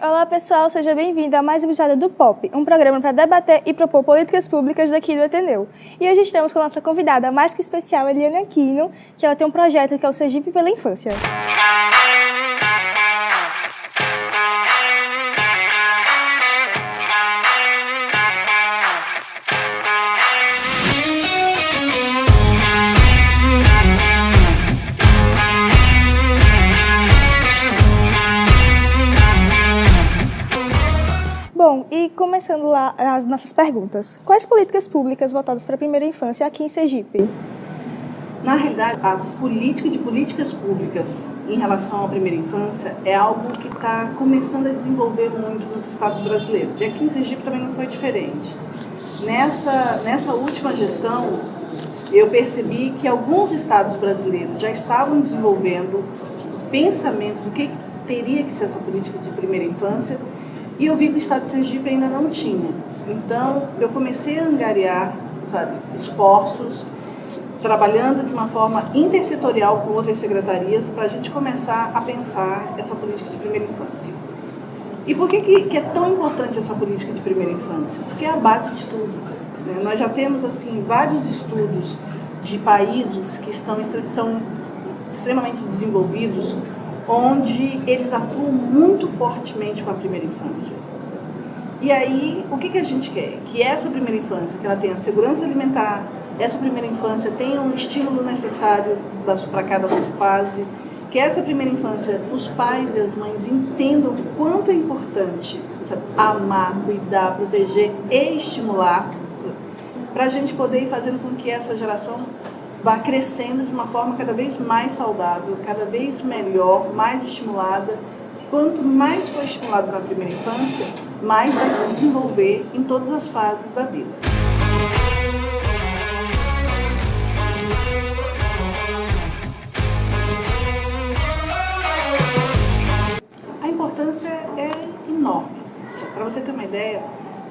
Olá pessoal, seja bem-vindo a mais um episódio do POP, um programa para debater e propor políticas públicas daqui do Ateneu. E hoje estamos com a nossa convidada mais que especial, Eliane Aquino, que ela tem um projeto que é o Sergipe pela Infância. Bom, e começando lá as nossas perguntas. Quais políticas públicas voltadas para a primeira infância aqui em Sergipe? Na realidade, a política de políticas públicas em relação à primeira infância é algo que está começando a desenvolver muito nos estados brasileiros. E aqui em Sergipe também não foi diferente. Nessa última gestão, eu percebi que alguns estados brasileiros já estavam desenvolvendo o pensamento do que teria que ser essa política de primeira infância, e eu vi que o estado de Sergipe ainda não tinha. Então, eu comecei a angariar, esforços, trabalhando de uma forma intersetorial com outras secretarias, para a gente começar a pensar essa política de primeira infância. E por que é tão importante essa política de primeira infância? Porque é a base de tudo, né? Nós já temos vários estudos de países que são extremamente desenvolvidos, onde eles atuam muito fortemente com a primeira infância. E aí, o que a gente quer? Que essa primeira infância, que ela tenha segurança alimentar, essa primeira infância tenha um estímulo necessário para cada fase, que essa primeira infância, os pais e as mães entendam o quanto é importante amar, cuidar, proteger e estimular, para a gente poder ir fazendo com que essa geração vá crescendo de uma forma cada vez mais saudável, cada vez melhor, mais estimulada. Quanto mais for estimulado na primeira infância, mais vai se desenvolver em todas as fases da vida. A importância é enorme. Para você ter uma ideia,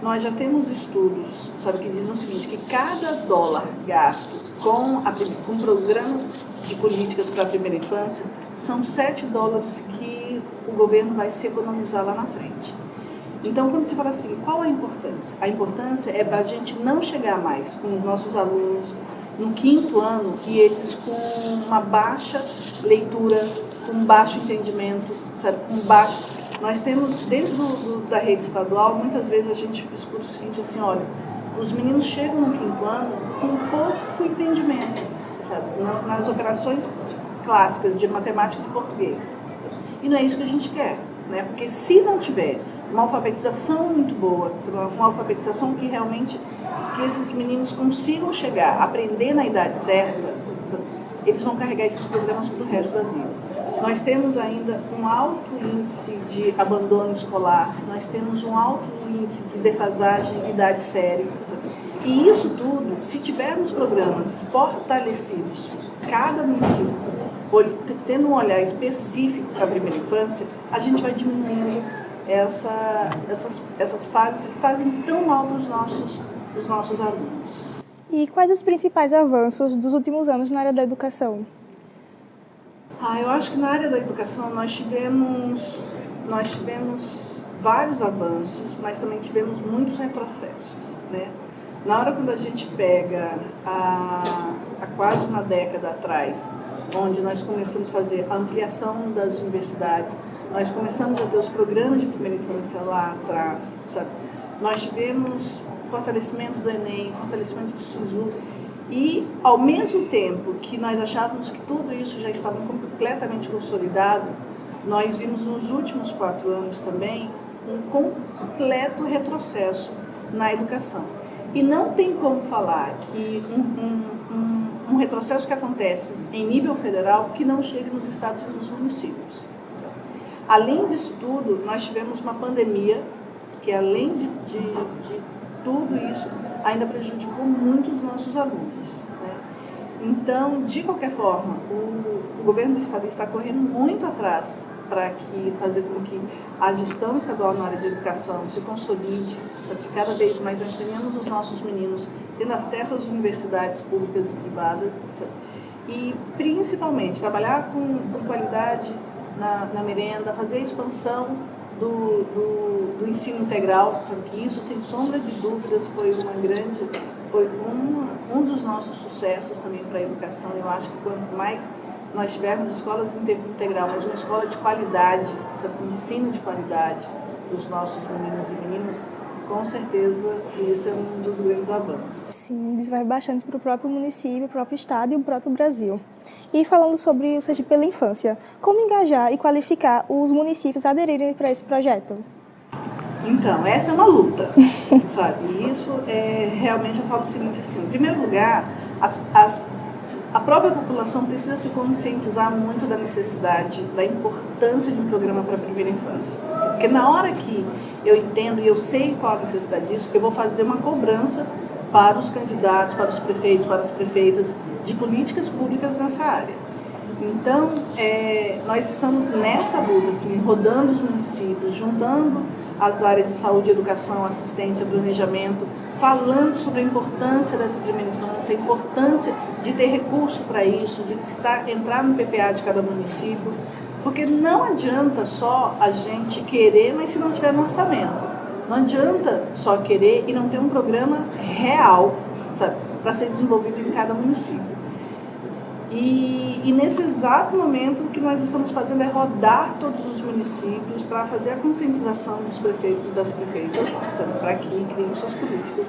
nós já temos estudos, que dizem o seguinte, que cada dólar gasto com programas de políticas para a primeira infância, são $7 que o governo vai se economizar lá na frente. Então, quando você fala assim, qual a importância? A importância é para a gente não chegar mais com os nossos alunos no 5º ano e eles com uma baixa leitura, com baixo entendimento, com baixo... Nós temos, dentro da rede estadual, muitas vezes a gente escuta o seguinte, assim, olha, os meninos chegam no 5º ano com pouco entendimento, nas operações clássicas de matemática e de português. E não é isso que a gente quer, né? Porque se não tiver uma alfabetização muito boa, uma alfabetização que realmente, que esses meninos consigam chegar, aprender na idade certa, eles vão carregar esses programas para o resto da vida. Nós temos ainda um alto índice de abandono escolar, nós temos um alto índice de defasagem em idade séria. E isso tudo, se tivermos programas fortalecidos, cada município, tendo um olhar específico para a primeira infância, a gente vai diminuindo essas fases que fazem tão mal para os nossos alunos. E quais os principais avanços dos últimos anos na área da educação? Eu acho que na área da educação nós tivemos vários avanços, mas também tivemos muitos retrocessos, né? Na hora quando a gente pega há quase uma década atrás, onde nós começamos a fazer a ampliação das universidades, nós começamos a ter os programas de primeira infância lá atrás, Nós tivemos fortalecimento do Enem, fortalecimento do SISU, e, ao mesmo tempo que nós achávamos que tudo isso já estava completamente consolidado, nós vimos nos últimos 4 anos também um completo retrocesso na educação. E não tem como falar que um retrocesso que acontece em nível federal que não chegue nos estados e nos municípios. Além disso tudo, nós tivemos uma pandemia que, além de tudo isso, ainda prejudicou muito os nossos alunos, né? Então, de qualquer forma, o governo do estado está correndo muito atrás para fazer com que a gestão estadual na área de educação se consolide, que cada vez mais nós tenhamos os nossos meninos tendo acesso às universidades públicas e privadas, e principalmente trabalhar com qualidade na merenda, fazer a expansão do ensino integral, sabe que isso, sem sombra de dúvidas, foi um dos nossos sucessos também para a educação. Eu acho que quanto mais nós tivermos escolas em tempo integral, mas uma escola de qualidade, sabe, um ensino de qualidade dos nossos meninos e meninas, com certeza esse é um dos grandes avanços. Sim, isso vai bastante para o próprio município, o próprio estado e o próprio Brasil. E falando sobre o Sergipe pela Infância, como engajar e qualificar os municípios a aderirem para esse projeto? Então, essa é uma luta, sabe? E isso, realmente, eu falo o seguinte, assim, em primeiro lugar, a própria população precisa se conscientizar muito da necessidade, da importância de um programa para a primeira infância. Porque na hora que eu entendo e eu sei qual a necessidade disso, eu vou fazer uma cobrança para os candidatos, para os prefeitos, para as prefeitas, de políticas públicas nessa área. Então, nós estamos nessa luta, assim, rodando os municípios, juntando as áreas de saúde, educação, assistência, planejamento, falando sobre a importância dessa primeira infância, a importância de ter recurso para isso, de entrar no PPA de cada município, porque não adianta só a gente querer, mas se não tiver no orçamento. Não adianta só querer e não ter um programa real, sabe, para ser desenvolvido em cada município. E nesse exato momento, o que nós estamos fazendo é rodar todos os municípios para fazer a conscientização dos prefeitos e das prefeitas, sabe, para que criem suas políticas.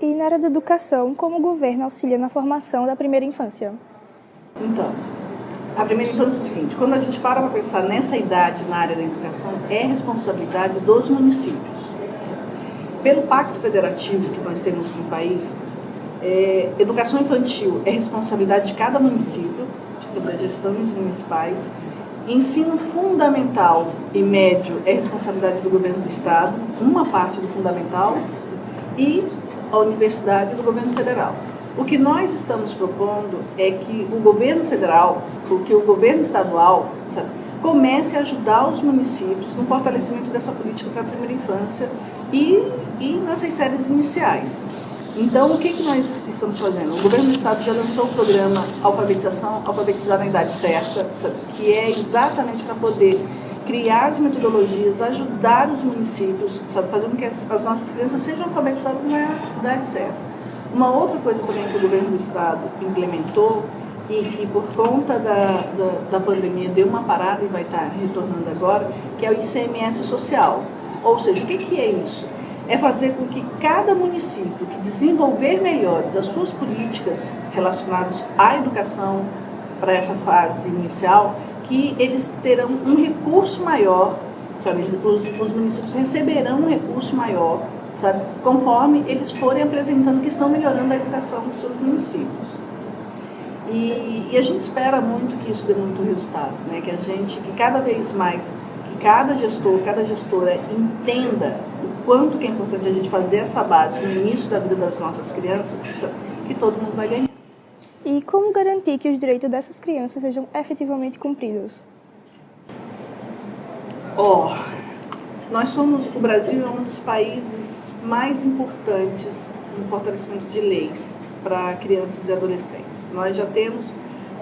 E na área da educação, como o governo auxilia na formação da primeira infância? Então, a primeira infância é o seguinte, quando a gente para pensar nessa idade na área da educação, é responsabilidade dos municípios. Pelo Pacto Federativo que nós temos no país, educação infantil é responsabilidade de cada município, sobre as gestões municipais. Ensino fundamental e médio é responsabilidade do governo do estado, uma parte do fundamental, e a universidade do governo federal. O que nós estamos propondo é que o governo federal, que o governo estadual, sabe, comece a ajudar os municípios no fortalecimento dessa política para a primeira infância e nessas séries iniciais. Então, o que nós estamos fazendo? O governo do estado já lançou o programa Alfabetizar na Idade Certa, sabe, que é exatamente para poder criar as metodologias, ajudar os municípios, sabe, fazer com que as nossas crianças sejam alfabetizadas na idade certa. Uma outra coisa também que o governo do estado implementou e que por conta da pandemia deu uma parada e vai estar retornando agora, que é o ICMS social. Ou seja, o que é isso? É fazer com que cada município que desenvolver melhores as suas políticas relacionadas à educação para essa fase inicial, que eles terão um recurso maior, sabe? Os municípios receberão um recurso maior, sabe? Conforme eles forem apresentando que estão melhorando a educação dos seus municípios. E a gente espera muito que isso dê muito resultado, né? Que cada vez mais, que cada gestor, cada gestora entenda o quanto que é importante a gente fazer essa base no início da vida das nossas crianças, sabe? Que todo mundo vai ganhar. E como garantir que os direitos dessas crianças sejam efetivamente cumpridos? O Brasil é um dos países mais importantes no fortalecimento de leis para crianças e adolescentes. Nós já temos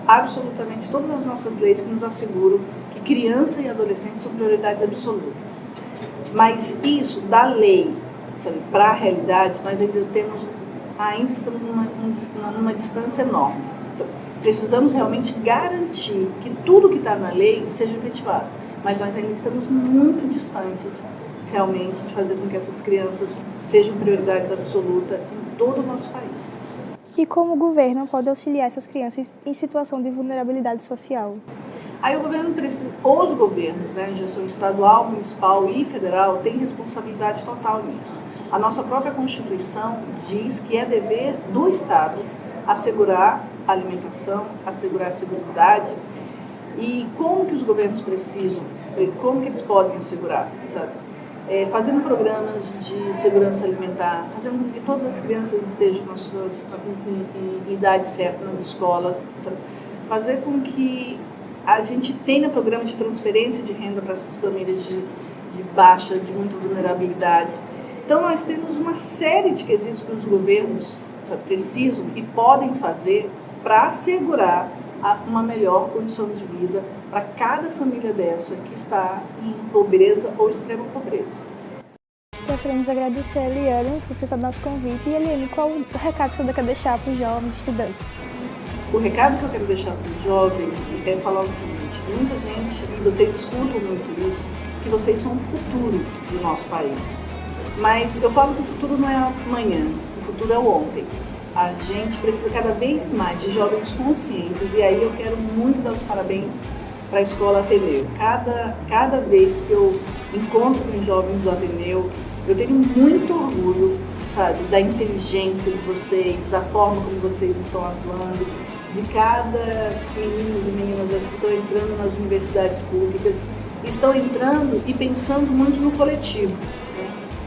absolutamente todas as nossas leis que nos asseguram que criança e adolescente são prioridades absolutas. Mas isso, da lei, para a realidade, nós ainda estamos numa distância enorme. Precisamos realmente garantir que tudo que está na lei seja efetivado, mas nós ainda estamos muito distantes realmente de fazer com que essas crianças sejam prioridades absolutas em todo o nosso país. E como o governo pode auxiliar essas crianças em situação de vulnerabilidade social? Aí os governos, né, gestão estadual, municipal e federal, têm responsabilidade total nisso. A nossa própria Constituição diz que é dever do Estado assegurar a alimentação, assegurar a seguridade. E como que os governos precisam, como que eles podem assegurar, sabe? Fazendo programas de segurança alimentar, fazendo com que todas as crianças estejam em idade certa nas escolas, sabe? Fazer com que a gente tenha programas de transferência de renda para essas famílias de baixa, de muita vulnerabilidade. Então, nós temos uma série de quesitos que os governos, sabe, precisam e podem fazer para assegurar uma melhor condição de vida para cada família dessa que está em pobreza ou extrema pobreza. Gostaríamos de agradecer a Eliane por ter aceitado nosso convite. E Eliane, qual o recado que você quer deixar para os jovens estudantes? O recado que eu quero deixar para os jovens é falar o seguinte: muita gente, e vocês escutam muito isso, que vocês são o futuro do nosso país. Mas eu falo que o futuro não é amanhã, o futuro é o ontem. A gente precisa cada vez mais de jovens conscientes, e aí eu quero muito dar os parabéns para a Escola Ateneu. Cada vez que eu encontro com os jovens do Ateneu, eu tenho muito orgulho, sabe, da inteligência de vocês, da forma como vocês estão atuando, de cada meninos e meninas que estão entrando nas universidades públicas, estão entrando e pensando muito no coletivo.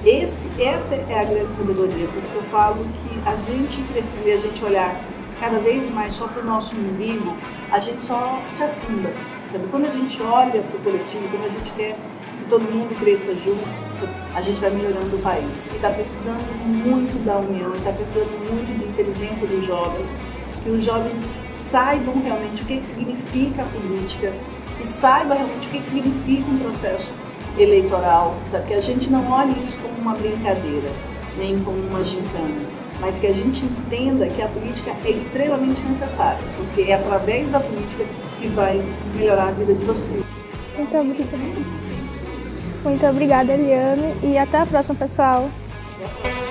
Essa é a grande sabedoria, porque eu falo que a gente crescendo e a gente olhar cada vez mais só para o nosso umbigo, a gente só se afunda, sabe? Quando a gente olha para o coletivo, quando a gente quer que todo mundo cresça junto, a gente vai melhorando o país. E está precisando muito da união, está precisando muito de inteligência dos jovens, que os jovens saibam realmente o que significa a política, e saibam realmente o que significa um processo eleitoral, sabe? Que a gente não olhe isso como uma brincadeira, nem como uma gincana, mas que a gente entenda que a política é extremamente necessária, porque é através da política que vai melhorar a vida de vocês. Muito obrigada, Eliane, e até a próxima, pessoal. Até a próxima.